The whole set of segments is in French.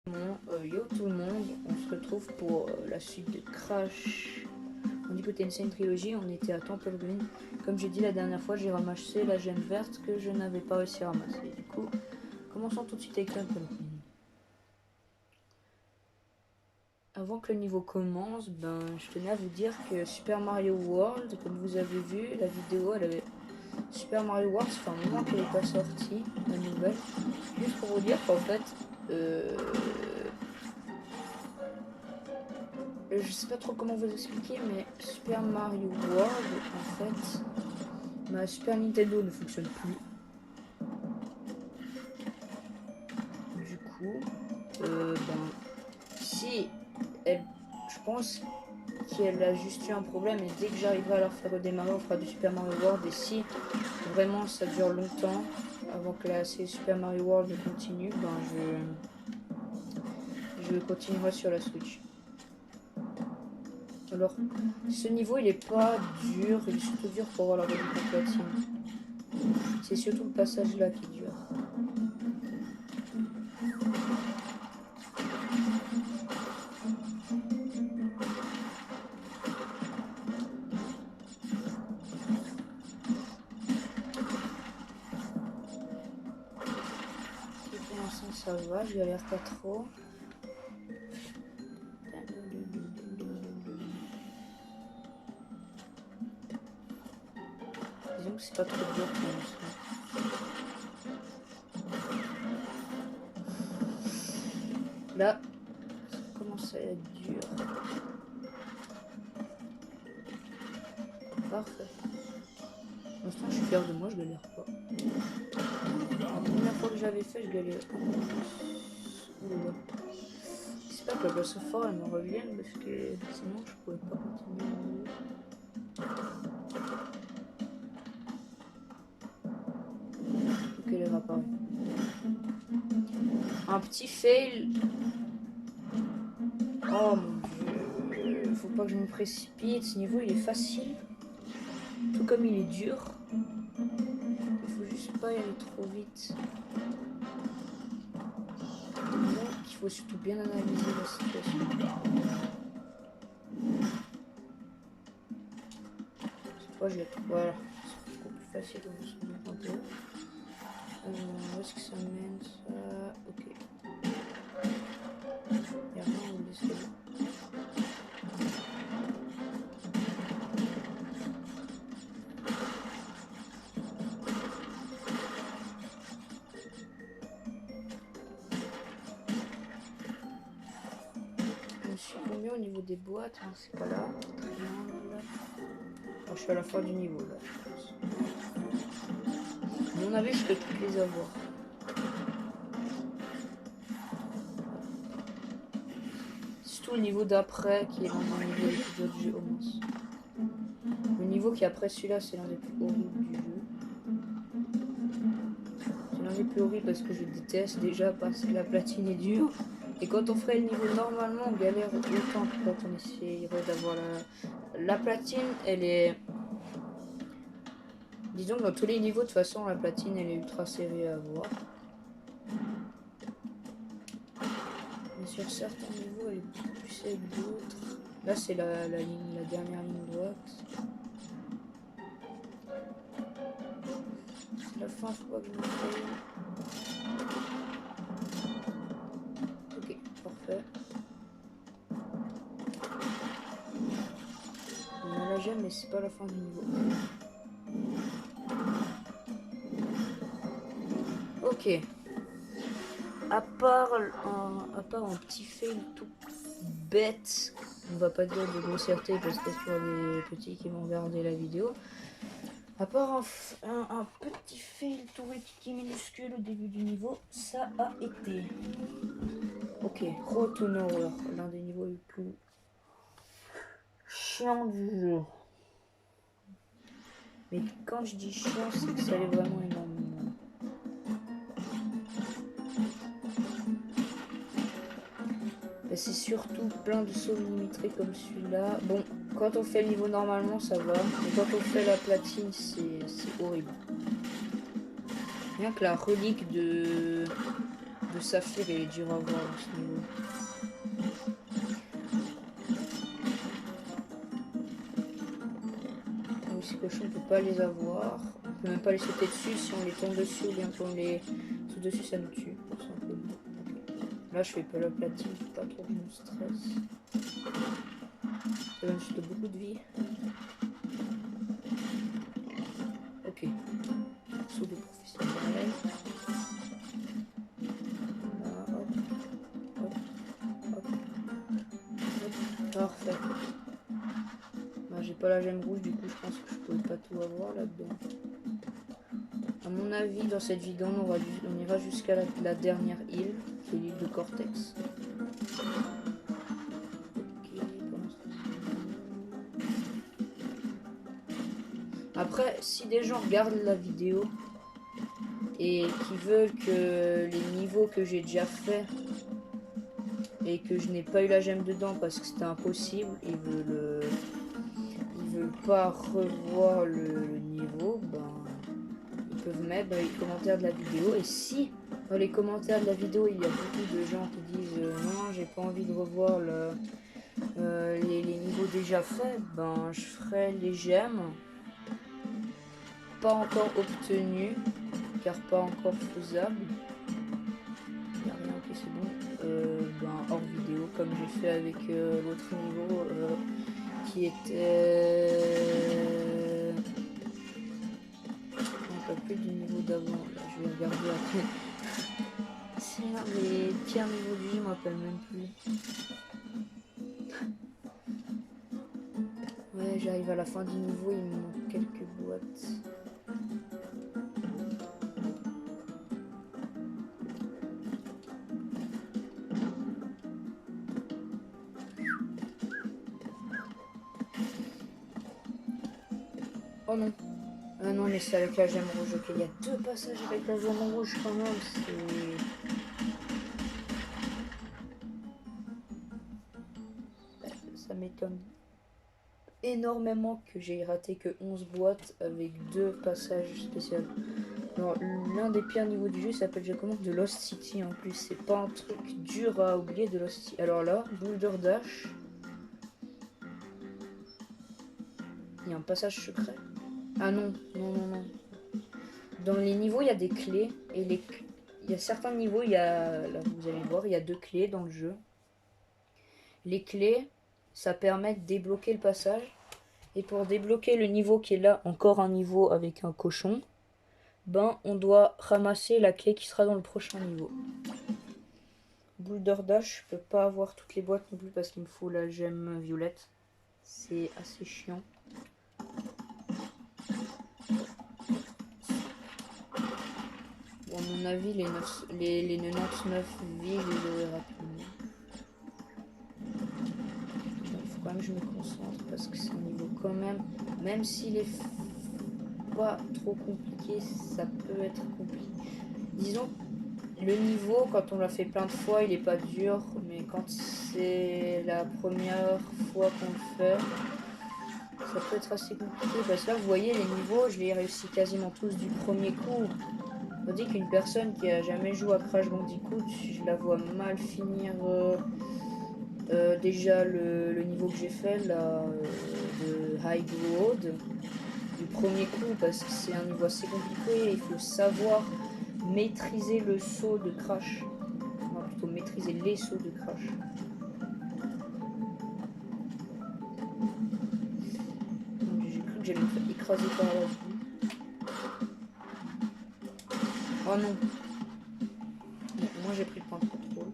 Yo tout le monde, on se retrouve pour la suite de Crash Bandicoot Insane Trilogy. On était à Temple Green. Comme j'ai dit la dernière fois, j'ai ramassé la gemme verte que je n'avais pas réussi à ramasser. Du coup, commençons tout de suite avec Temple Green. Avant que le niveau commence, je tenais à vous dire que Super Mario World, comme vous avez vu, la vidéo, elle avait... Super Mario World, ça fait un moment qu'elle n'est pas sortie, la nouvelle. Juste pour vous dire qu'en fait, je sais pas trop comment vous expliquer, mais Super Mario World, en fait, ma Super Nintendo ne fonctionne plus. Du coup, si elle, je pense qu'elle a juste eu un problème, et dès que j'arriverai à la faire redémarrer, on fera du Super Mario World. Et si vraiment ça dure longtemps avant que la série Super Mario World continue, je continuerai sur la Switch. Alors, ce niveau il est pas dur, il est surtout dur pour avoir la relique en platine. C'est surtout le passage là qui est dur. Et pour l'instant ça va, je galère pas trop. Disons que c'est pas trop dur pour l'instant. Là, ça commence à être dur. Parfait. Pour l'instant, je suis fier de moi, je galère pas. La première fois que j'avais fait, je galérais un peu plus. J'espère que la boss fort elle me revienne parce que sinon je pourrais pas continuer. Ok, elle est apparue. Un petit fail. Oh mon dieu. Faut pas que je me précipite. Ce niveau il est facile. Tout comme il est dur. Il faut juste pas y aller trop vite. Donc il faut surtout bien analyser la situation. Cette fois je l'ai. Voilà. C'est beaucoup plus facile de se mettre un peu. Où est-ce que ça mène ça? Ok. Il y a rien où l'escalier. Je me suis tombé au niveau des boîtes, hein, c'est pas là. Oh, je suis à la fin du niveau là, je pense. À mon avis, je peux toutes les avoir. Surtout le niveau d'après qui est l'un des niveaux les plus durs du jeu au moins. Le niveau qui est après celui-là, c'est l'un des plus horribles du jeu. C'est l'un des plus horribles parce que je déteste déjà parce que la platine est dure. Et quand on ferait le niveau normalement, on galère autant que quand on essayerait d'avoir la platine, elle est... Disons que dans tous les niveaux, de toute façon, la platine, elle est ultra serrée à avoir. Mais sur certains niveaux, elle est beaucoup plus sec que d'autres. Là, c'est la dernière ligne droite. C'est la fin, faut pas que je me faille. Ok, parfait. On a la gemme, mais c'est pas la fin du niveau. Ok. À part un petit fail tout bête, on va pas dire de grossièreté parce qu'il y a toujours des petits qui vont regarder la vidéo. À part un petit fail tout petit minuscule au début du niveau, ça a été. Ok, Road to Nowhere, l'un des niveaux les plus chiants du jeu. Mais quand je dis chiant, c'est que ça allait vraiment énormément. C'est surtout plein de sauts millimétrés comme celui-là. Bon, quand on fait le niveau normalement, ça va. Mais quand on fait la platine, c'est horrible. Rien que la relique de de saphir, il est dur à voir dans ce niveau. Donc ces cochons, on peut pas les avoir. On peut même pas les sauter dessus. Si on les tombe dessus ou bien qu'on les saute dessus, ça nous tue. Tout simplement. Okay. Là, je fais pas la platine, pas trop que je me stresse. Ça donne juste beaucoup de vie. Ok. Saut de professionnel. Là, hop. Hop. Hop. Hop. Parfait. Bah, j'ai pas la gemme rouge, du coup je pense que je peux pas tout avoir là-dedans. À mon avis, dans cette vidéo, on ira jusqu'à la dernière île, qui est l'île de Cortex. Après, si des gens regardent la vidéo et qui veulent que les niveaux que j'ai déjà fait et que je n'ai pas eu la gemme dedans parce que c'était impossible, ils veulent pas revoir le niveau, ben ils peuvent mettre dans les commentaires de la vidéo. Et si dans les commentaires de la vidéo il y a beaucoup de gens qui disent non, j'ai pas envie de revoir les niveaux déjà faits, ben je ferai les gemmes pas encore obtenues car pas encore faisable. Il n'y a rien, ok, c'est bon. Ben, hors vidéo, comme j'ai fait avec l'autre niveau qui était. On ne plus du niveau d'avant. Là, je vais regarder après. C'est là, les pires niveaux du jeu, je ne m'appelle même plus. Ouais, j'arrive à la fin du niveau, il me manque quelques boîtes. Oh non. Ah non, mais c'est avec la gemme rouge. Ok, il y a 2 passages avec la gemme rouge quand même. Ça m'étonne énormément que j'ai raté que 11 boîtes avec 2 passages spéciaux. Alors, l'un des pires niveaux du jeu s'appelle, je commande, de Lost City en plus. C'est pas un truc dur à oublier de Lost City. Alors là, Boulder Dash. Il y a un passage secret. Ah non, non, non, non. Dans les niveaux, il y a des clés. Et il y a certains niveaux, il y a, là vous allez voir, il y a 2 clés dans le jeu. Les clés, ça permet de débloquer le passage. Et pour débloquer le niveau qui est là, encore un niveau avec un cochon, ben on doit ramasser la clé qui sera dans le prochain niveau. Boulder Dash, je peux pas avoir toutes les boîtes non plus parce qu'il me faut la gemme violette. C'est assez chiant. Bon, à mon avis, les 99 vies, je les aurai rapidement. Il faut quand même que je me concentre parce que c'est un niveau quand même s'il est pas trop compliqué, ça peut être compliqué. Disons, le niveau, quand on l'a fait plein de fois, il est pas dur, mais quand c'est la première fois qu'on le fait, ça peut être assez compliqué. Parce que là, vous voyez, les niveaux, je les ai réussi quasiment tous du premier coup. Tandis qu'une personne qui a jamais joué à Crash Bandicoot, je la vois mal finir déjà le niveau que j'ai fait là, de High Road du premier coup, parce que c'est un niveau assez compliqué. Il faut savoir maîtriser le saut de Crash. On va plutôt maîtriser les sauts de Crash. J'ai cru que j'allais me faire écraser par la boue. Oh non. Bon, moi j'ai pris le point de contrôle.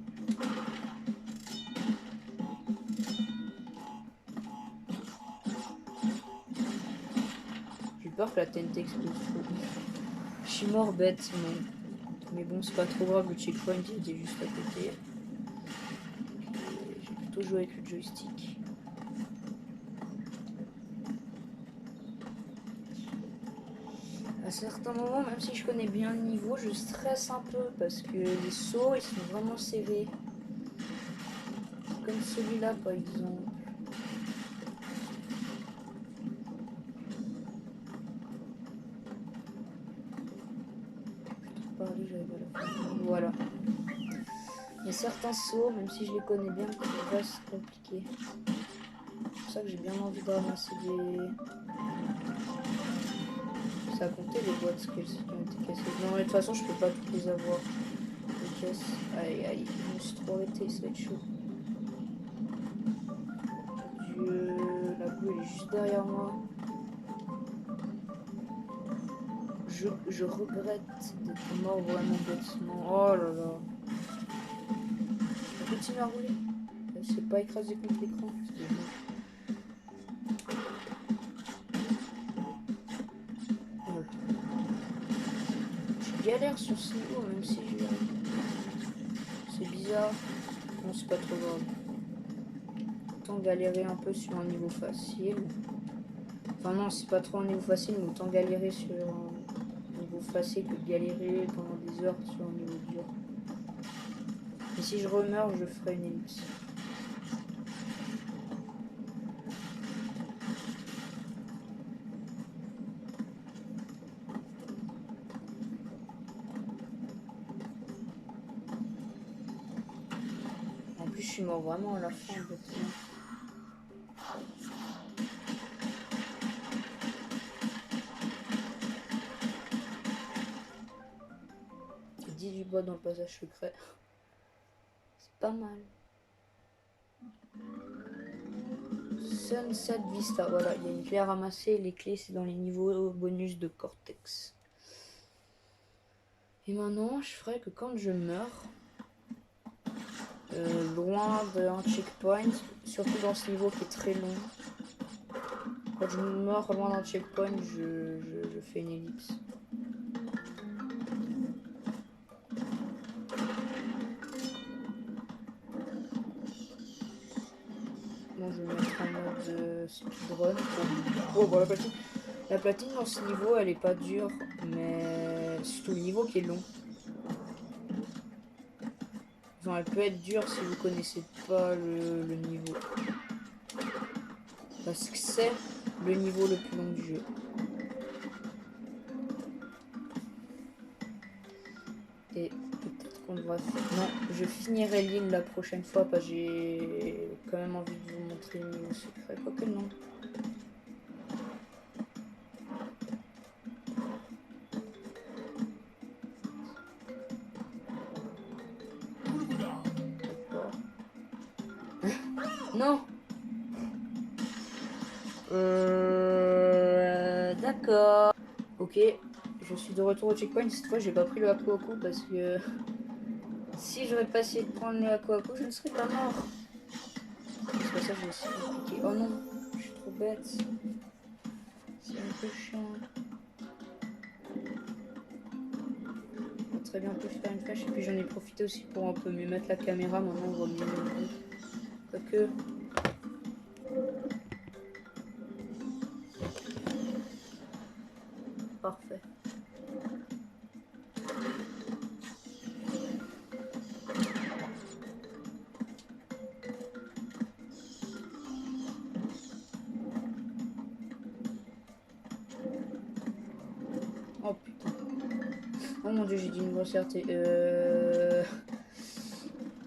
J'ai peur que la TNT explose trop. Je suis mort bête, mais bon, c'est pas trop grave, le checkpoint il était juste à côté. J'ai plutôt joué avec le joystick. À certains moments, même si je connais bien le niveau, je stresse un peu parce que les sauts ils sont vraiment serrés. Comme celui-là par exemple. Voilà. y a certains sauts, même si je les connais bien, qui restent compliqués. C'est pour ça que j'ai bien envie de ramasser des... Ça a compté les boîtes qui ont été cassées. Non, mais de toute façon, je peux pas toutes les avoir. Les caisses. Aïe, aïe, je me suis trop arrêté, ça va être chaud. Dieu, la boue elle est juste derrière moi. Je regrette d'être mort vraiment bêtement. Oh là là. Je continue à rouler. C'est pas écrasé contre l'écran. Je galère sur ce niveau, même si je... C'est bizarre. Non, c'est pas trop grave. Autant galérer un peu sur un niveau facile. Enfin non, c'est pas trop un niveau facile, mais autant galérer sur un niveau facile que de galérer pendant des heures sur un niveau dur. Et si je remeurs, je ferai une ellipse. En plus, je suis mort vraiment à la fin, bêtement. Il dit du bois dans le passage secret. C'est pas mal. Sunset Vista, voilà, il y a une clé à ramasser. Les clés, c'est dans les niveaux bonus de Cortex. Et maintenant, je ferai que quand je meurs, loin d'un checkpoint, surtout dans ce niveau qui est très long, quand je meurs loin d'un checkpoint, je fais une ellipse. Bon, je vais mettre en mode speedrun pour... Oh, bon, la platine dans ce niveau, elle est pas dure, mais surtout le niveau qui est long. Enfin, elle peut être dure si vous connaissez pas le niveau. Parce que c'est le niveau le plus long du jeu. Et peut-être qu'on devra faire... Non, je finirai l'île la prochaine fois parce que j'ai quand même envie de vous montrer le niveau secret. Quoique non. Non. D'accord. Ok, je suis de retour au checkpoint. Cette fois, j'ai pas pris le Aku Aku parce que si j'aurais pas essayé de prendre le Aku Aku, je ne serais pas mort. C'est pour ça que je suis compliqué. Oh non, je suis trop bête. C'est un peu chiant. On va très bien pu faire une flèche et puis j'en ai profité aussi pour un peu mieux mettre la caméra. Maintenant, on voit mieux le groupe. Pas que. Parfait. Oh putain. Oh mon dieu, j'ai dit une grossièreté.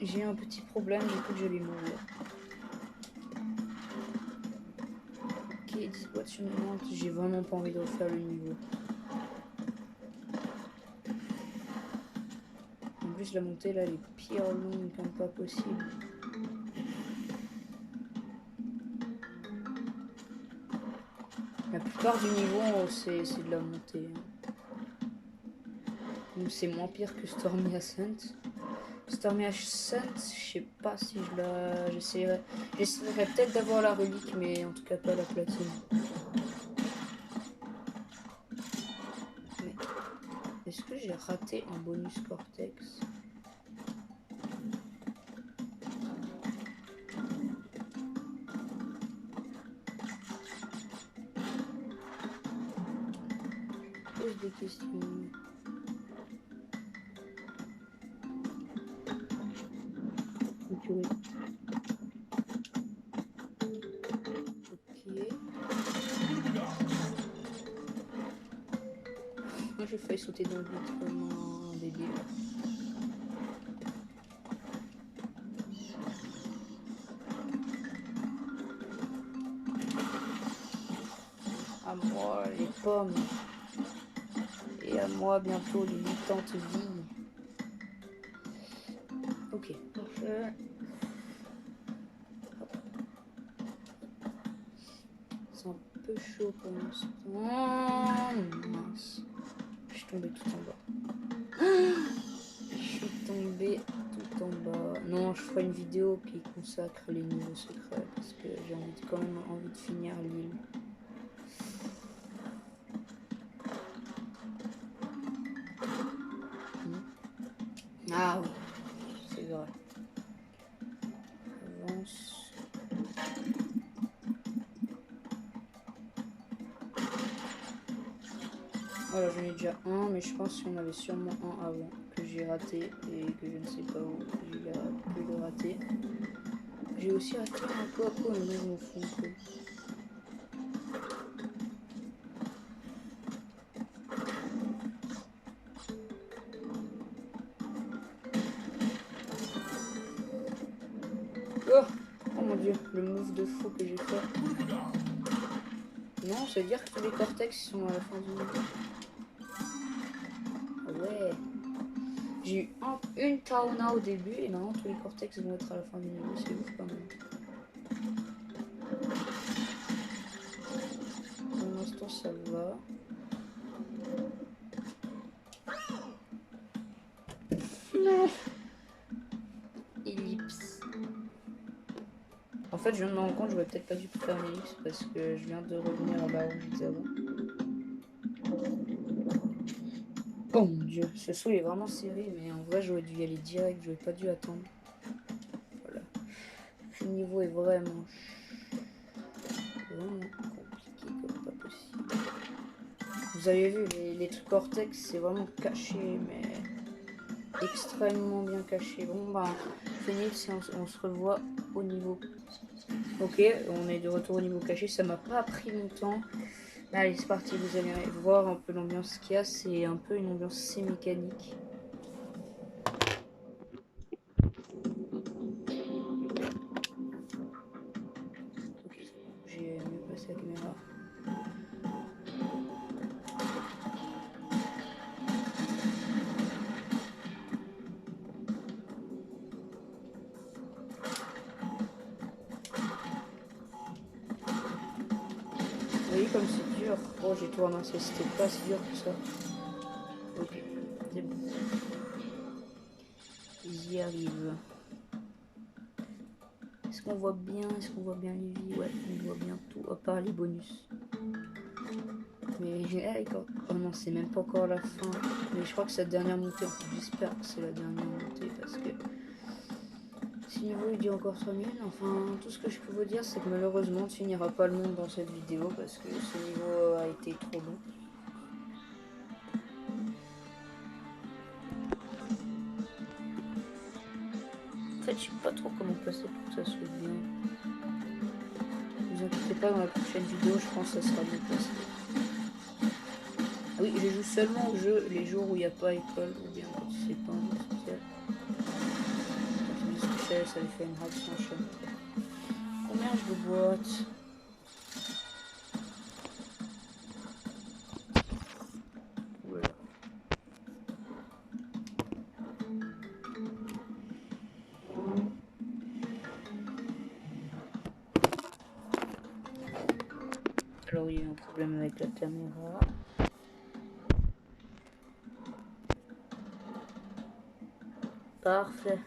J'ai un petit problème, du coup je vais mourir. Ok, 10 boîtes sur 90, j'ai vraiment pas envie de refaire le niveau. En plus la montée là elle est pire longue comme pas possible. La plupart du niveau c'est de la montée. Donc c'est moins pire que Stormy Ascent. Stormy Ascent, je sais pas si j'essaierai peut-être d'avoir la relique, mais en tout cas pas la platine. Mais est-ce que j'ai raté un bonus Cortex? Je pose des questions. Ok. Moi j'ai failli sauter dans le vide comme un débile. À moi les pommes. Et à moi bientôt les mutantes vies. Ok, parfait. C'est un peu chaud pour l'instant. Mince. Je suis tombée tout en bas. Je suis tombée tout en bas. Non, je ferai une vidéo qui consacre les niveaux secrets parce que j'ai quand même envie de finir l'île. Ah oui, c'est vrai. Avance. Voilà, j'en ai déjà un, mais je pense qu'il y en avait sûrement un avant que j'ai raté et que je ne sais pas où j'ai pu le rater. J'ai aussi raté un coco, mais je m'en fous un peu. Oh mon dieu, le move de fou que j'ai fait. Non, ça veut dire que tous les cortex sont à la fin du niveau. Ah ouais. J'ai eu une Taona au début et maintenant tous les cortex vont être à la fin du niveau. C'est ouf quand même. Pour l'instant ça va. Non. Ellipse. En fait, je viens de me rendre compte, j'aurais peut-être pas dû faire une ellipse parce que je viens de revenir là où j'étais avant. Oh mon dieu, ce saut est vraiment serré, mais en vrai, j'aurais dû y aller direct, j'aurais pas dû attendre. Voilà. Ce niveau est vraiment compliqué comme pas possible. Vous avez vu, les trucs cortex, c'est vraiment caché, mais extrêmement bien caché. Bon, bah, Phoenix, on se revoit au niveau. Ok, on est de retour au niveau caché, ça m'a pas pris longtemps. Allez, c'est parti, vous allez voir un peu l'ambiance qu'il y a, c'est un peu une ambiance assez mécanique. Ok, j'ai mieux placé la caméra. Vous voyez comme c'est dur. Oh, j'ai tout ramassé, c'était pas si dur que ça. Ok, c'est bon. J'y arrive. Est-ce qu'on voit bien les vies? Ouais, on voit bien tout, à part les bonus. Mais oh non, c'est même pas encore la fin. Mais je crois que c'est la dernière montée. J'espère que c'est la dernière montée parce que si le niveau il dure encore 3 minutes, enfin tout ce que je peux vous dire c'est que malheureusement tu finiras pas le monde dans cette vidéo parce que ce niveau a été trop long. En fait, je sais pas trop comment passer pour que ça soit bien. Ne vous inquiétez pas, dans la prochaine vidéo, je pense que ça sera bien passé. Ah oui, je joue seulement au jeu les jours où il n'y a pas école ou bien quand c'est pas un jeu social. Quand il me couchait, ça lui fait une rade sans chaîne. Combien je de boîtes? Voilà. Alors il y a eu un problème avec la caméra. Parfait.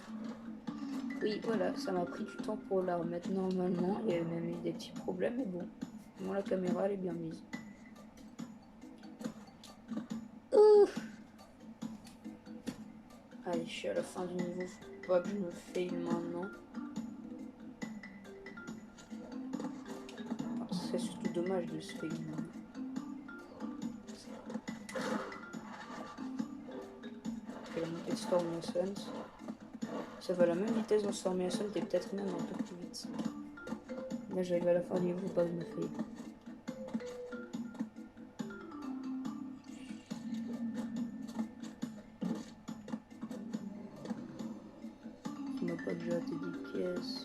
Oui, voilà, ça m'a pris du temps pour la remettre normalement. Il y a même eu des petits problèmes, mais bon. Moi, la caméra, elle est bien mise. Allez, je suis à la fin du niveau. Faut pas que je me faille maintenant. Ce serait surtout dommage de se fail maintenant. Ok, la montée de Stormy Ascent. Ça va à la même vitesse dans Stormy Ascent et peut-être même un peu plus vite. Là, j'arrive à la fin du niveau, faut pas que je me faille. On n'a pas déjà raté des pièces.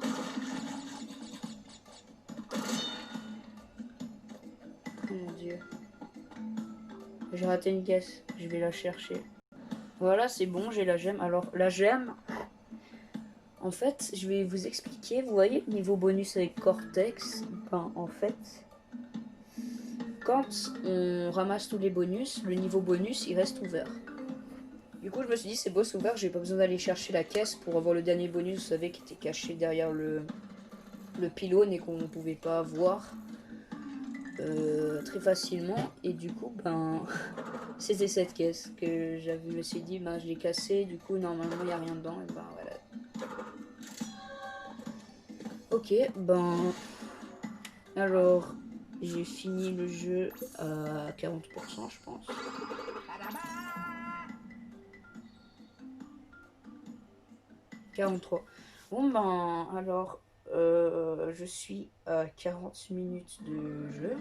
Oh mon dieu. Dieu. J'ai raté une caisse. Je vais la chercher. Voilà, c'est bon, j'ai la gemme. Alors, la gemme, en fait, je vais vous expliquer. Vous voyez, niveau bonus avec Cortex, ben, en fait, quand on ramasse tous les bonus, le niveau bonus, il reste ouvert. Du coup, je me suis dit, c'est boss ouvert, j'ai pas besoin d'aller chercher la caisse pour avoir le dernier bonus, vous savez, qui était caché derrière le pylône et qu'on ne pouvait pas voir très facilement. Et du coup, ben, c'était cette caisse que je me suis dit, ben, je l'ai cassée, du coup, normalement, il n'y a rien dedans, et ben, voilà. Ok, ben, alors, j'ai fini le jeu à 40%, je pense. 43. Bon ben alors je suis à 40 minutes de jeu.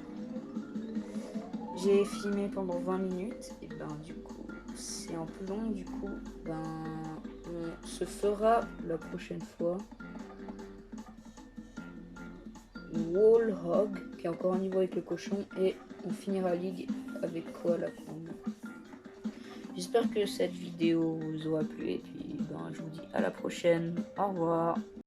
J'ai filmé pendant 20 minutes et ben du coup c'est un peu long, du coup ben on se fera la prochaine fois Wall Hog qui est encore un niveau avec le cochon et on finira Ligue avec quoi la prendre. J'espère que cette vidéo vous aura plu et puis ben, je vous dis à la prochaine. Au revoir.